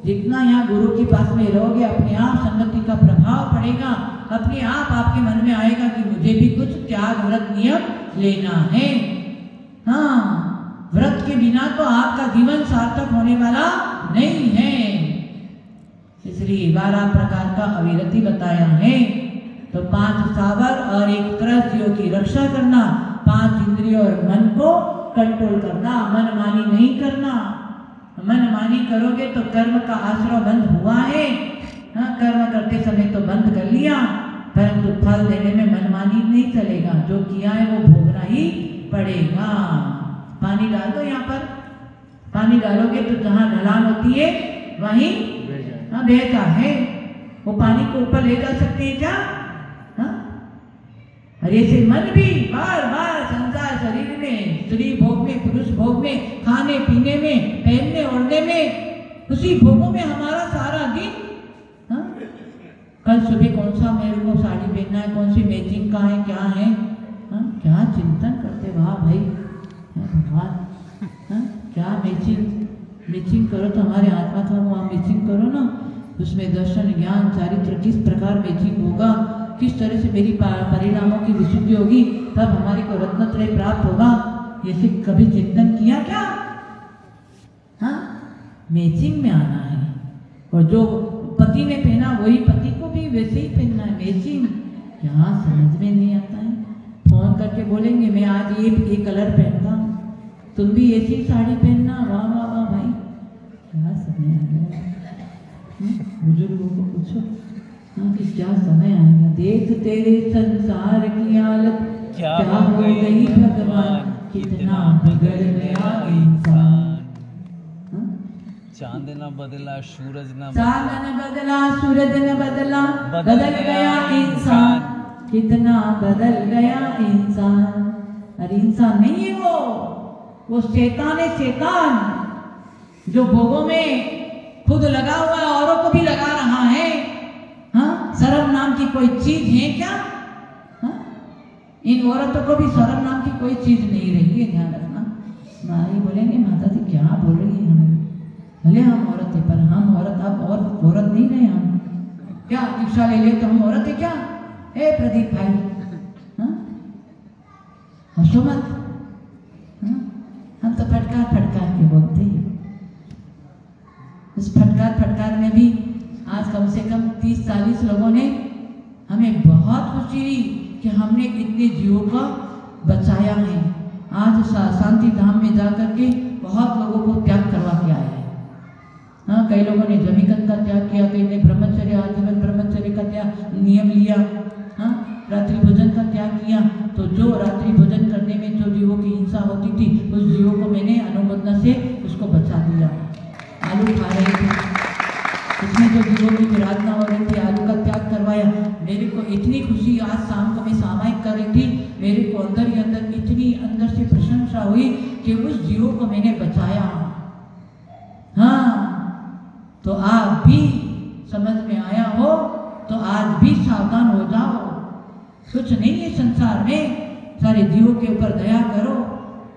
जितना यहाँ गुरु के पास में रहोगे अपने आप संगति का प्रभाव पड़ेगा। अपने आप आपके मन में आएगा कि मुझे भी कुछ त्याग व्रत नियम लेना है। हाँ, व्रत के बिना तो आपका जीवन सार्थक होने वाला नहीं है। इसलिए 12 प्रकार का अविरति बताया है। तो 5 सावर और 1 त्रस्तियों की रक्षा करना, 5 इंद्रियों और मन को कंट्रोल करना, मनमानी नहीं करना। मनमानी करोगे तो कर्म का आश्रय बंद हुआ है। हाँ, कर्म करते समय तो बंद कर लिया, परंतु फल देने में मनमानी नहीं चलेगा। जो किया है वो भोगना ही पड़ेगा। पानी डाल दो यहाँ पर, पानी डालोगे तो जहाँ ढलान होती है वहीं बहता है। वो पानी को ऊपर ले जा सकते हैं क्या? और ऐसे मन भी बार बार संसार शरीर में, स्त्री भोग में, पुरुष भोग में, खाने पीने में, पहनने ओढ़ने में, उसी भोगों में हमारा सारा दिन। हाँ? कल सुबह कौन सा मेरे को साड़ी पहनना है, कौन सी मैचिंग का है, क्या है? हाँ? क्या चिंतन करते, वाह भाई भगवान। हाँ? क्या मैचिंग करो तो हमारे आत्मा का वहाँ मैचिंग करो ना, उसमें दर्शन, ज्ञान, चारित्र किस प्रकार मैचिंग होगा, किस तरह से मेरी परिणामों की विशुद्धि होगी, तब हमारे को रत्नत्रय प्राप्त होगा। ये कभी चिंतन किया क्या? हाँ, मैचिंग में आना है। और जो पति ने पहना वही पति को भी वैसे ही पहनना है। मैचिंग क्या समझ में नहीं आता है। फोन करके बोलेंगे मैं आज ये कलर पहनता हूँ, तुम भी ऐसी साड़ी पहनना। वाह वाह वाह भाई, क्या समय आ गया। बुजुर्गों को पूछो कि क्या समय आएगा। देख तेरे संसार की हालत क्या हो गई भगवान, कितना बिगड़ गया इंसान। चांद न बदला सूरज न बदला, सूरज न बदला, बदल गया इंसान, कितना बदल गया इंसान। अरे इंसान नहीं है वो शैतान है, शैतान जो भोगों में खुद लगा हुआ है, औरों को भी लगा रहा है। हाँ, शर्म नाम की कोई चीज है क्या? हाँ? इन औरतों को भी शर्म नाम की कोई चीज नहीं रही है, ध्यान रखना। मारी बोलेंगे माता जी क्या बोल रही है हमें, भले हम औरत है पर हम औरत अब और औरत नहीं रहे। हम क्या दीक्षा ले लिए तो हम औरत है क्या? ए प्रदीप भाई, हाँ? हंसो मत। हाँ? हम तो फटकार के बोलते हैं। उस फटकार में भी आज कम से कम 30-40 लोगों ने हमें बहुत खुशी हुई कि हमने इतने जीवों का बचाया है। आज शांति धाम में जाकर के बहुत लोगों को त्याग करवा के आए हैं। हाँ, कई लोगों ने जमीकन का त्याग किया, कई ने ब्रह्मचर्य, आजीवन ब्रह्मचर्य का त्याग नियम लिया। हाँ, रात्रि भोजन का त्याग किया। तो जो रात्रि भोजन करने में जो जीवों की हिंसा होती थी उस जीवों को मैंने अनुमोदना से उसको बचा दिया। आलू खा रहे थे, उसमें जो जीवों की विराधना हो रही थी, आलू का त्याग करवाया। मेरे को इतनी खुशी, आज शाम को मैं सामायिक कर रही थी, मेरे को अंदर ही अंदर इतनी अंदर से प्रशंसा हुई कि उस जीवों को मैंने बचाया। हाँ, तो आप भी समझ में आया हो तो आज भी सावधान हो जाओ। कुछ नहीं है संसार में, सारे जीवों के ऊपर दया करो।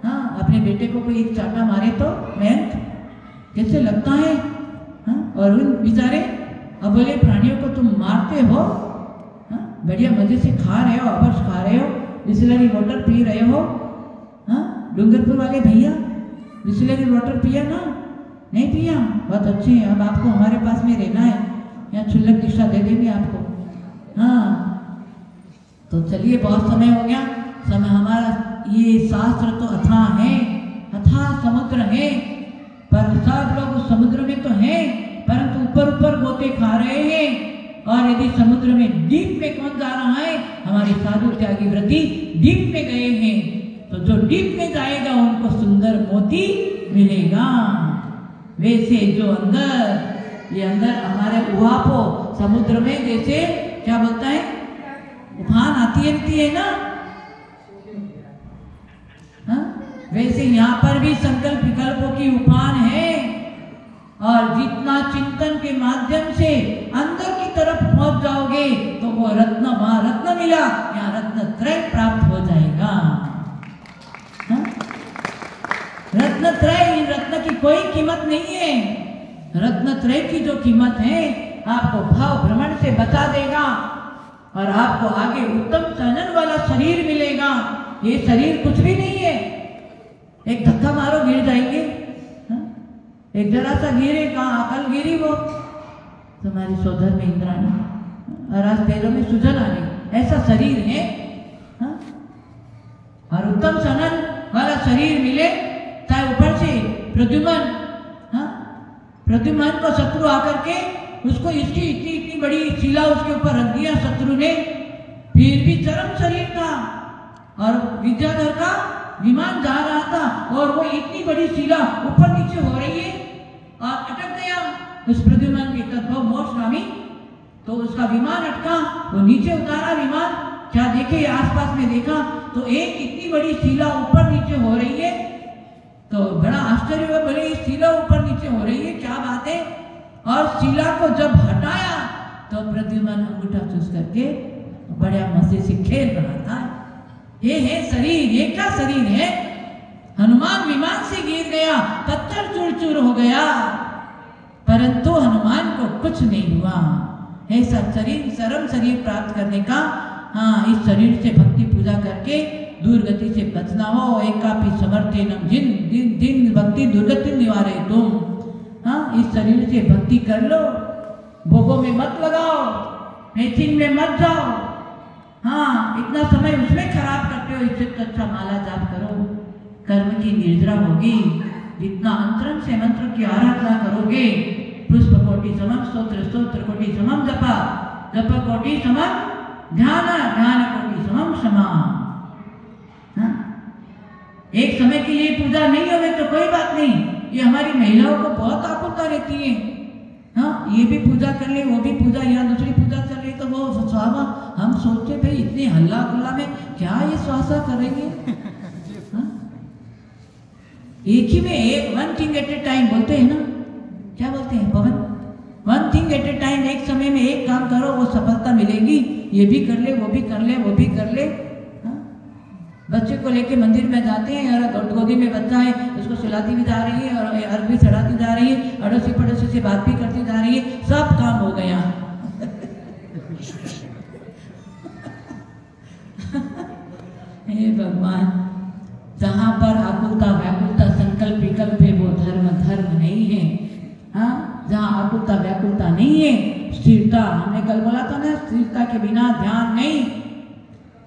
हाँ, अपने बेटे को कोई एक चाटा मारे तो मेहनत कैसे लगता है। हाँ, और उन बेचारे अबोले प्राणियों को तुम मारते हो। हाँ, बढ़िया मजे से खा रहे हो, अबर्स खा रहे हो, बिस्लरी वाटर पी रहे हो। हाँ, डूंगरपुर वाले भैया बिस्लरी वाटर पिया ना? नहीं पिया? बहुत अच्छे हैं। अब आपको हमारे पास में रहना है, यहाँ क्षुल्लक दीक्षा दे देंगे आपको। हाँ, तो चलिए, बहुत समय हो गया। समय हमारा ये शास्त्र तो अथाह है, अथाह समुद्र है, पर सब लोग उस समुद्र में तो हैं, परंतु ऊपर ऊपर गोते खा रहे हैं। और यदि समुद्र में डीप में कौन जा रहा है? हमारे साधु त्यागी व्रती डीप में गए हैं। तो जो डीप में जाएगा उनको सुंदर मोती मिलेगा। वैसे जो अंदर, ये अंदर हमारे उहापो समुद्र में जैसे क्या बोलता है, उफान आती है ना। हाँ? वैसे यहाँ पर भी संकल्प विकल्पों की उफान है। और जितना चिंतन के माध्यम से अंदर की तरफ पहुंच जाओगे तो वो रत्न, वहां रत्न मिला, यहाँ रत्न त्रय प्राप्त हो जाएगा। हाँ? रत्न त्रय, इन रत्न की कोई कीमत नहीं है। रत्न त्रय की जो कीमत है आपको भाव भ्रमण से बचा देगा और आपको आगे उत्तम चलन वाला शरीर मिलेगा। ये शरीर कुछ भी नहीं है। एक धक्का मारो गिर जाएंगे। हाँ? एक जरा सा गिरे, कहाँ अकल गिरी वो तुम्हारी सोधर में इंद्राणी, और आज पैरों में सुजन आ गई। ऐसा शरीर है। हाँ? और उत्तम चलन वाला शरीर मिले, चाहे ऊपर से प्रद्युमन, हाँ, प्रद्युमन को शत्रु आकर के उसको इसकी इतनी बड़ी शिला उसके ऊपर रख दिया शत्रु ने, फिर भी चरम शरीर था। और विद्याधर का विमान जा रहा था और वो इतनी बड़ी शिला ऊपर नीचे हो रही है और अटक गया उस प्रद्युमन के तद्भव मोक्षगामी। तो उसका विमान अटका, वो नीचे उतारा विमान, क्या देखे आसपास में देखा तो एक इतनी बड़ी शिला ऊपर नीचे हो रही है। तो बड़ा आश्चर्य हुआ, बोले ये शिला ऊपर नीचे हो रही है, क्या बात है। और शिला को जब हटाया तो प्रद्युमन अंगूठा चूस करके बड़ा मजे से खेल रहा था। ये है शरीर, ये क्या शरीर है। हनुमान विमान से गिर गया, पत्थर चूर चूर हो गया, परंतु हनुमान को कुछ नहीं हुआ। ऐसा शरीर, सरम शरीर प्राप्त करने का। हाँ, इस शरीर से भक्ति पूजा करके दुर्गति से बचना हो। एकापि समर्थेनम जिन दिन दिन भक्ति दुर्गति निवारे तुम। हाँ, इस शरीर से भक्ति कर लो, भोगों में मत लगाओ, मैचिंग में मत जाओ। हाँ, इतना समय उसमें खराब करते हो, इससे तो अच्छा माला जाप करो, कर्म की निर्जरा होगी। जितना अंतरंग से मंत्र की आराधना करोगे, पुष्प कोटि समम स्तोत्र, स्तोत्र कोटि समम जपा, जप कोटि समम ध्यान, ध्यान कोटि समम क्षमा। हाँ? एक समय के लिए पूजा नहीं होगी तो कोई बात नहीं, ये हमारी महिलाओं को बहुत आकुलता रहती है। हाँ, ये भी पूजा कर ले, वो भी पूजा, यहाँ दूसरी पूजा चल रही तो वो स्वाहा। हम सोचते भाई इतने हल्ला गुल्ला में क्या ये स्वासा करेंगे। हाँ? एक ही में एक, one thing at a time बोलते हैं ना, क्या बोलते हैं Pavan, one thing at a time, एक समय में एक काम करो, वो सफलता मिलेगी। ये भी कर ले, वो भी कर ले, वो भी कर ले। बच्चे को लेके मंदिर में जाते हैं और गोदी में बच्चा है, उसको सुलाती भी जा रही है और अर्घ भी चढ़ाती जा रही है, अड़ोसी पड़ोसी से बात भी करती जा रही है, सब काम हो गया। हे भगवान, जहाँ पर आकुलता व्याकुलता संकल्प विकल्प है वो धर्म धर्म नहीं है। हाँ, जहाँ आकुलता व्याकुलता नहीं है, स्थिरता, हमने कल बोला था ना, स्थिरता के बिना ध्यान नहीं,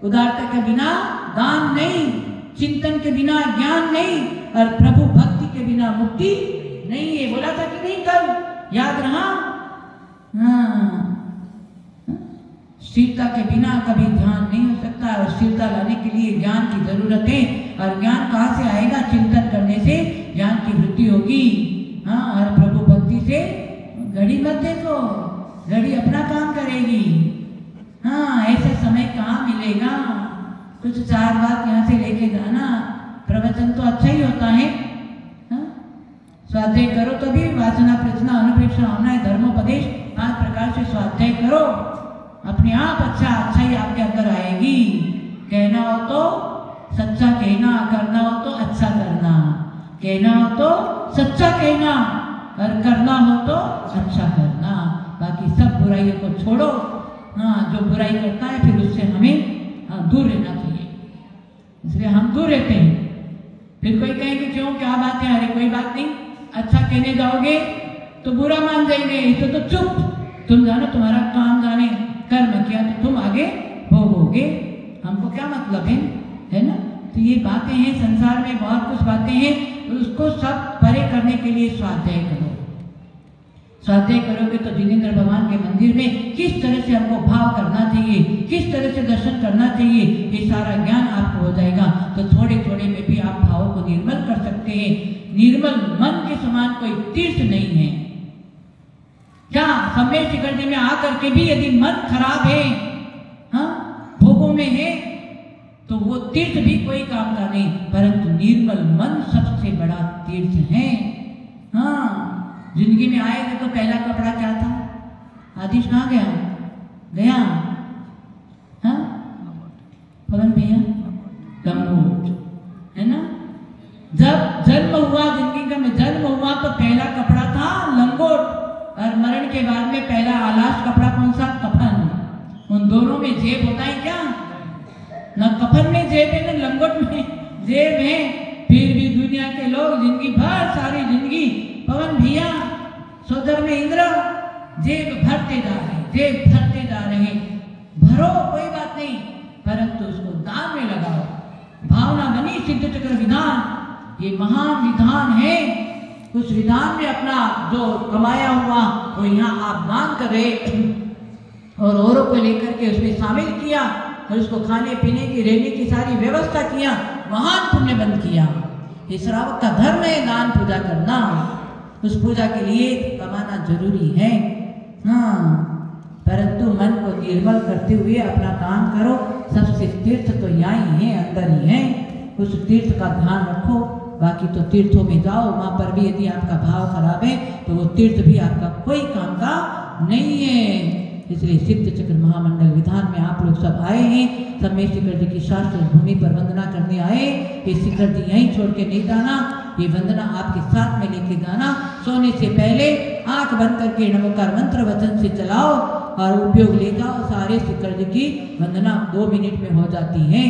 उदारता के बिना दान नहीं, चिंतन के बिना ज्ञान नहीं, और प्रभु भक्ति के बिना मुक्ति नहीं है। बोला था कि नहीं कल, याद रहा। हाँ, स्थिरता के बिना कभी ध्यान नहीं हो सकता और स्थिरता लाने के लिए ज्ञान की जरूरत है। और ज्ञान कहाँ से आएगा? चिंतन करने से ज्ञान की वृद्धि होगी। हाँ, और प्रभु भक्ति से घड़ी मत देखो, घड़ी अपना काम करेगी। हाँ, ऐसा समय कहाँ मिलेगा? कुछ चार बात यहाँ से लेके जाना, प्रवचन तो अच्छा ही होता है। हाँ? स्वाध्याय करो तो भी वासना प्रचना अनुप्रेक्षा होना है, धर्मोपदेश 5 प्रकार से स्वाध्याय करो, अपने आप अच्छा अच्छाई आपके अंदर आएगी। कहना हो तो सच्चा कहना, करना हो तो अच्छा करना, कहना हो तो सच्चा कहना और करना हो तो अच्छा करना, बाकी सब बुराइयों को छोड़ो। हाँ, जो बुराई करता है फिर उससे हमें दूर रहना चाहिए, इसलिए हम दूर रहते हैं। फिर कोई कहेंगे क्यों, क्या बात है, अरे कोई बात नहीं, अच्छा कहने जाओगे तो बुरा मान जाएंगे, तो चुप, तुम जानो तुम्हारा काम जाने, कर्म किया तो तुम आगे भोगोगे, हमको क्या मतलब है ना। तो ये बातें हैं, संसार में बहुत कुछ बातें हैं, उसको सब परे करने के लिए स्वाध्याय करो। स्वाध्याय करोगे तो जिनेंद्र भगवान के मंदिर में किस तरह से हमको भाव करना चाहिए, किस तरह से दर्शन करना चाहिए, ये सारा ज्ञान आपको हो जाएगा। तो थोड़े थोड़े में भी आप भावों को निर्मल कर सकते हैं। निर्मल मन के समान कोई तीर्थ नहीं है। क्या सम्यक शिखर जी में आकर के भी यदि मन खराब है, हाँ, भोगों में है, तो वो तीर्थ भी कोई काम का नहीं, परंतु निर्मल मन सबसे बड़ा तीर्थ है। हाँ, जिंदगी में आए थे तो पहला कपड़ा क्या था, आदिश कहाँ गया, हाँ पवन भैया, लंगोट, है ना। जब जन्म हुआ, जिंदगी का में जन्म हुआ तो पहला कपड़ा था लंगोट, और मरण के बाद में पहला आलाश कपड़ा कौन सा, कफन। उन दोनों में जेब होता है क्या, न कफन में जेब है न लंगोट में जेब है। फिर भी दुनिया के लोग जिंदगी भर, सारी जिंदगी, पवन भैया सोदर में इंद्र, जेब भरते जा रहे, जेब भरते जा रहे। भरो कोई बात नहीं, परंतु उसको दान में लगाओ। भावना बनी सिद्ध चक्र विधान, ये महान विधान है। उस विधान में अपना जो कमाया हुआ वो यहाँ आप दान कर रहे और औरों को लेकर के उसमें शामिल किया और उसको खाने पीने की, रहने की सारी व्यवस्था किया, महान तुमने बंद किया। ये श्रावक का धर्म है दान पूजा करना, उस पूजा के लिए कमाना जरूरी है। हाँ, परंतु मन को निर्मल करते हुए अपना काम करो। सबसे तीर्थ तो यहाँ ही है, अंदर ही है, उस तीर्थ का ध्यान रखो। बाकी तो तीर्थों में जाओ, वहां पर भी यदि आपका भाव खराब है तो वो तीर्थ भी आपका कोई काम का नहीं है। इसलिए सिद्ध चक्र महामंडल विधान में आप लोग सब आए हैं, सम्यक शिखर जी की शास्त्र भूमि पर वंदना करने आए। ये शिखर जी यहीं छोड़ के नहीं जाना, ये वंदना आपके साथ में लेके जाना। सोने से पहले आंख बंद करके नमोकार मंत्र वचन से चलाओ और उपयोग ले जाओ। सारे शिखर जी की वंदना 2 मिनट में हो जाती है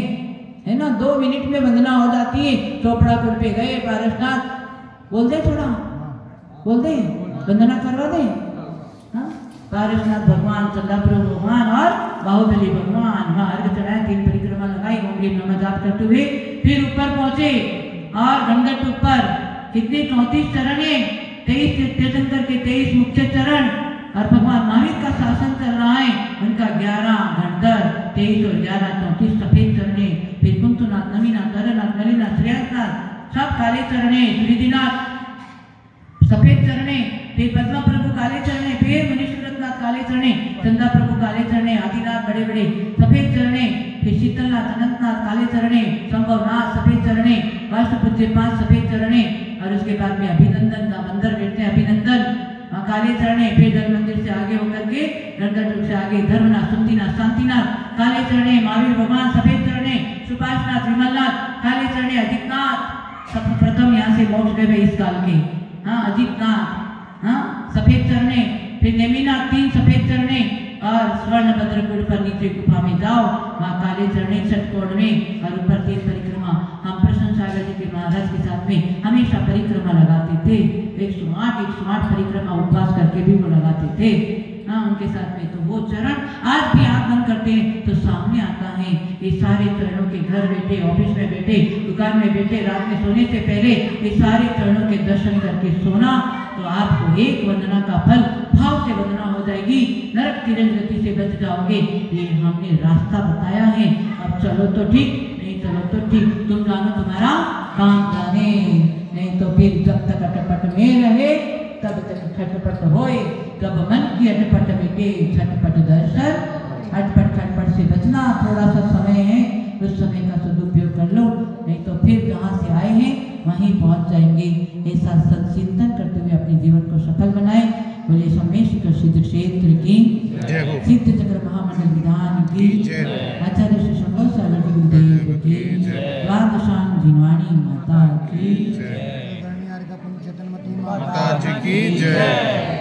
ना, 2 मिनट में वंदना हो जाती है। चोपड़ा पुर पे गए, पारसनाथ बोल दे, थोड़ा बोल दे, वंदना करवा दे। पारसनाथ भगवान, चंद्रापुर भगवान और बाहुबली भगवान, वहाँ अर्घ चढ़ाए, 3 परिक्रमा लगाई, ओम ह्रीम नमः जाप करते हुए फिर ऊपर पहुंचे और घनघट ऊपर कितने 34 चरण है, 23 तीर्थंकर के 23 मुख्य चरण और भगवान महावीर का शासन चल रहा है। उनका 11 घनघट, 23 और 11 34 सफेद चरण है। फिर कुंतुनाथ, नवीनाथ, नरनाथ, नलिनाथ, श्रेयसनाथ सब काले चरण है। श्रीदिनाथ सफेद चरण है। फिर पद्मा प्रभु काले चरण है। फिर मनीश्वरनाथ काले चरण है। चंदा प्रभु काले चरण है। आदिनाथ बड़े बड़े सफेद चरण है। फिर शीतलनाथ, अनंतनाथ काले चरण है। संभवनाथ सफेद चरण है। वास्तुपूज्य 5 सफेद चरण है। और उसके बाद में अभिनंदन का मंदिर बैठते हैं, अभिनंदन काले चरण है। फिर जल मंदिर से आगे होकर के गणगढ़ से आगे धर्मनाथ, सुंदीनाथ, शांतिनाथ काले चरण है। महावीर भगवान सफेद चरण है। सुभाषनाथ, विमलनाथ काले चरण है। अजितनाथ सब प्रथम यहाँ से मोक्ष गए इस काल के, हाँ अजितनाथ, हाँ सफेद चरण है। फिर नेमिनाथ 3 सफेद चरण है। और स्वर्ण भद्रकुंड पर नीचे गुफा में जाओ, वहाँ काले चरण है षटकोण में। और ऊपर 3 परिक्रमा हम प्रसन्न सागर जी के महाराज के साथ में हमेशा परिक्रमा लगाते थे। 108 परिक्रमा उपवास करके भी वो लगाते थे, हाँ उनके साथ में। तो वो चरण आज भी आप बंद करते हैं तो सामने आता है। ये सारे चरणों के घर बैठे, ऑफिस में बैठे, दुकान में बैठे, रात में सोने से पहले ये सारे चरणों के दर्शन करके सोना, तो आपको एक वंदना का फल भाव से वंदना हो जाएगी। नरक की गति से बच जाओगे। ये हमने रास्ता बताया है। अब चलो तो ठीक, नहीं चलो तो ठीक, तुम जानो तुम्हारा काम जाने, नहीं तो फिर जब तक अटपट में रहे तब तक छटपट होए। जब मन की अटपट मिटे छटपट दर्शन, अटपट खटपट से बचना। थोड़ा सा समय है, उस समय का सदुपयोग कर लो, नहीं तो फिर जहाँ से आए हैं वहीं पहुँच जाएंगे। ऐसा सत्चिंतन करते हुए अपने जीवन को सफल बनाए। बोले सम्यक शिखर सिद्ध क्षेत्र की, सिद्ध चक्र महामंडल विधान की, आचार्य श्री शंकर सागर जी गुरुदेव की। ज्ञानवाणी माता की जय। धरणी आर्य का पुण्य चेतन मती माता जी की जय।